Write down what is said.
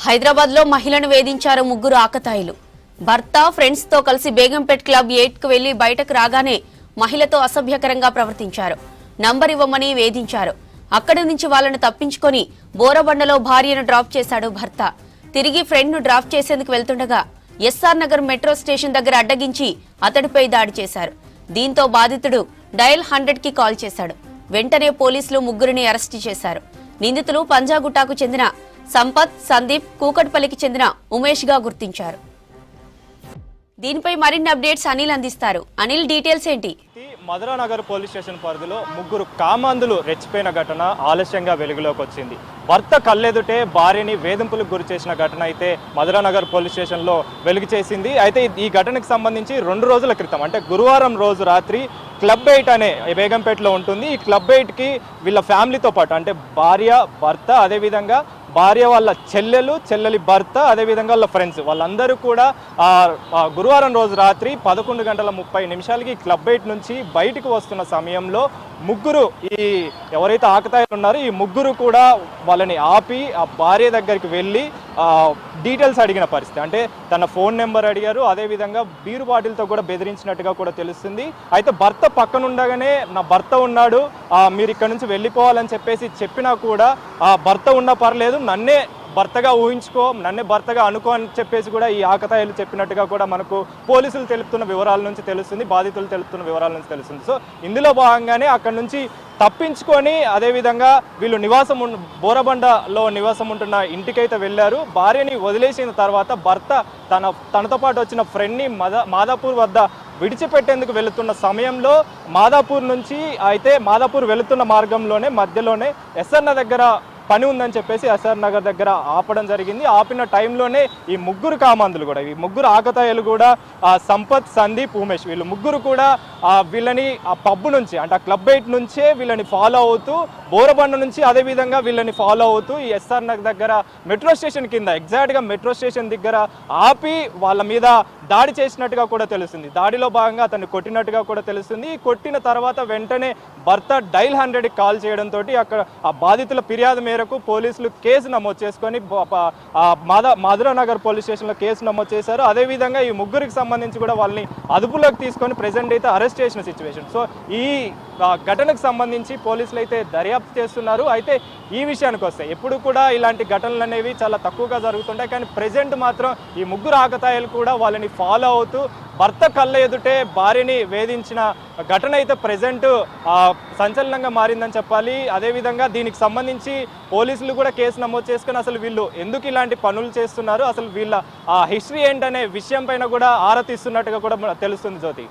హైదరాబాద్ లో మహిళను వేధించారు ముగ్గురు ఆకతాయిలు. భర్త ఫ్రెండ్స్ తో కలిసి బేగంపేట్ క్లబ్ 8 కు వెళ్లి బయటకు రాగానే మహిళతో అసభ్యకరంగా ప్రవర్తించారు. నంబర్ ఇవ్వమని వేధించారు. అక్కడి నుంచి వాళ్ళను తప్పించుకొని బోరబండలో భార్యను డ్రాప్ చేశాడు భర్త. తిరిగి ఫ్రెండ్ ను డ్రాప్ చేసేందుకు వెళ్తుండగా ఎస్ఆర్ నగర్ మెట్రో స్టేషన్ దగ్గర అడ్డగించి అతడిపై దాడి చేశారు. దీంతో బాధితుడు డయల్ 100 కి కాల్ చేశాడు. వెంటనే పోలీసులు ముగ్గురిని అరెస్టు చేశారు. నిందితులు పంజాగుట్టాకు చెందిన సంపత్, సందీప్, కూకట్పల్లికి చెందిన ఉమేష్ గా గుర్తించారు. దీనిపై మరిన్ని అప్డేట్స్ అనిల్ అందిస్తారు. అనిల్, డీటెయిల్స్ ఏంటి? మధురానగర్ పోలీస్ స్టేషన్ పరిధిలో ముగ్గురు కామాంధులు రెచ్చిపోయిన ఘటన ఆలస్యంగా వెలుగులోకి వచ్చింది. భర్త కళ్ళెదుటే భార్యని వేధింపులకు గురి చేసిన ఘటన అయితే మధురానగర్ పోలీస్ స్టేషన్లో వెలుగు చేసింది. అయితే ఈ ఘటనకు సంబంధించి 2 రోజుల క్రితం అంటే గురువారం రోజు రాత్రి క్లబ్ 8 అనే బేగంపేటలో ఉంటుంది. ఈ క్లబ్ 8కి వీళ్ళ ఫ్యామిలీతో పాటు అంటే భార్య, భర్త, అదేవిధంగా భార్య వాళ్ళ చెల్లెలి భర్త, అదేవిధంగా వాళ్ళ ఫ్రెండ్స్ వాళ్ళందరూ కూడా గురువారం రోజు రాత్రి 11:30 క్లబ్ 8 నుంచి బయటకు వస్తున్న సమయంలో ముగ్గురు ఈ ఎవరైతే ఆకతాయిలు ఉన్నారో ఈ ముగ్గురు కూడా వాళ్ళని ఆపి ఆ భార్య దగ్గరికి వెళ్ళి డీటెయిల్స్ అడిగిన పరిస్థితి. అంటే తన ఫోన్ నెంబర్ అడిగారు, అదేవిధంగా బీరు బాటిల్తో కూడా బెదిరించినట్టుగా కూడా తెలుస్తుంది. అయితే భర్త పక్కన ఉండగానే నా భర్త ఉన్నాడు, మీరు ఇక్కడ నుంచి వెళ్ళిపోవాలని చెప్పినా కూడా భర్త ఉన్నా పర్లేదు, నన్నే భర్తగా ఊహించుకో, నన్నే భర్తగా అనుకో అని చెప్పేసి కూడా ఈ ఆకతాయిలు చెప్పినట్టుగా కూడా మనకు పోలీసులు తెలుపుతున్న వివరాల నుంచి తెలుస్తుంది, బాధితులు తెలుపుతున్న వివరాల నుంచి తెలుస్తుంది. సో ఇందులో భాగంగానే అక్కడ నుంచి తప్పించుకొని అదేవిధంగా వీళ్ళు బోరబండలో నివాసం ఉంటున్న ఇంటికైతే వెళ్ళారు. భార్యని వదిలేసిన తర్వాత భర్త తనతో పాటు వచ్చిన ఫ్రెండ్ని మాదాపూర్ వద్ద విడిచిపెట్టేందుకు వెళుతున్న సమయంలో మాదాపూర్ వెళుతున్న మార్గంలోనే మధ్యలోనే ఎస్ఆర్ దగ్గర పని ఉందని చెప్పేసి ఎస్ఆర్ నగర్ దగ్గర ఆపడం జరిగింది. ఆపిన టైంలోనే ఈ ముగ్గురు కామాంధులు కూడా, ఈ ముగ్గురు ఆకతాయిలు కూడా సంపత్, సందీప్, ఉమేష్ వీళ్ళు ముగ్గురు కూడా వీళ్ళని ఆ పబ్ నుంచి అంటే ఆ క్లబ్ 8 నుంచే వీళ్ళని ఫాలో అవుతూ బోరబండ నుంచి అదేవిధంగా వీళ్ళని ఫాలో అవుతూ ఈ ఎస్ఆర్ నగర్ దగ్గర మెట్రో స్టేషన్ కింద ఎగ్జాక్ట్గా మెట్రో స్టేషన్ దగ్గర ఆపి వాళ్ళ మీద దాడి చేసినట్టుగా కూడా తెలుస్తుంది. దాడిలో భాగంగా అతన్ని కొట్టినట్టుగా కూడా తెలుస్తుంది. కొట్టిన తర్వాత వెంటనే భర్త డయల్ 100కి కాల్ చేయడంతో అక్కడ ఆ బాధితుల ఫిర్యాదు మేరకు పోలీసులు కేసు నమోదు చేసుకొని మధురానగర్ పోలీస్ స్టేషన్లో కేసు నమోదు చేశారు. అదేవిధంగా ఈ ముగ్గురికి సంబంధించి కూడా వాళ్ళని అదుపులోకి తీసుకొని ప్రెజెంట్ అయితే అరెస్ట్ చేసిన సిచ్యువేషన్. సో ఈ ఘటనకు సంబంధించి పోలీసులు అయితే దర్యాప్తు చేస్తున్నారు. అయితే ఈ విషయానికి వస్తే ఎప్పుడు కూడా ఇలాంటి ఘటనలు అనేవి చాలా తక్కువగా జరుగుతుంటాయి, కానీ ప్రెజెంట్ మాత్రం ఈ ముగ్గురు ఆకతాయిలు కూడా వాళ్ళని ఫాలో అవుతూ భర్త కళ్ళ ఎదుటే భార్యని వేధించిన ఘటన అయితే ప్రెజెంట్ సంచలనంగా మారిందని చెప్పాలి. అదేవిధంగా దీనికి సంబంధించి పోలీసులు కూడా కేసు నమోదు చేసుకుని అసలు వీళ్ళు ఎందుకు ఇలాంటి పనులు చేస్తున్నారు, అసలు వీళ్ళ హిస్టరీ ఏంటనే విషయం పైన కూడా ఆరా తీస్తున్నట్టుగా కూడా తెలుస్తుంది జ్యోతి.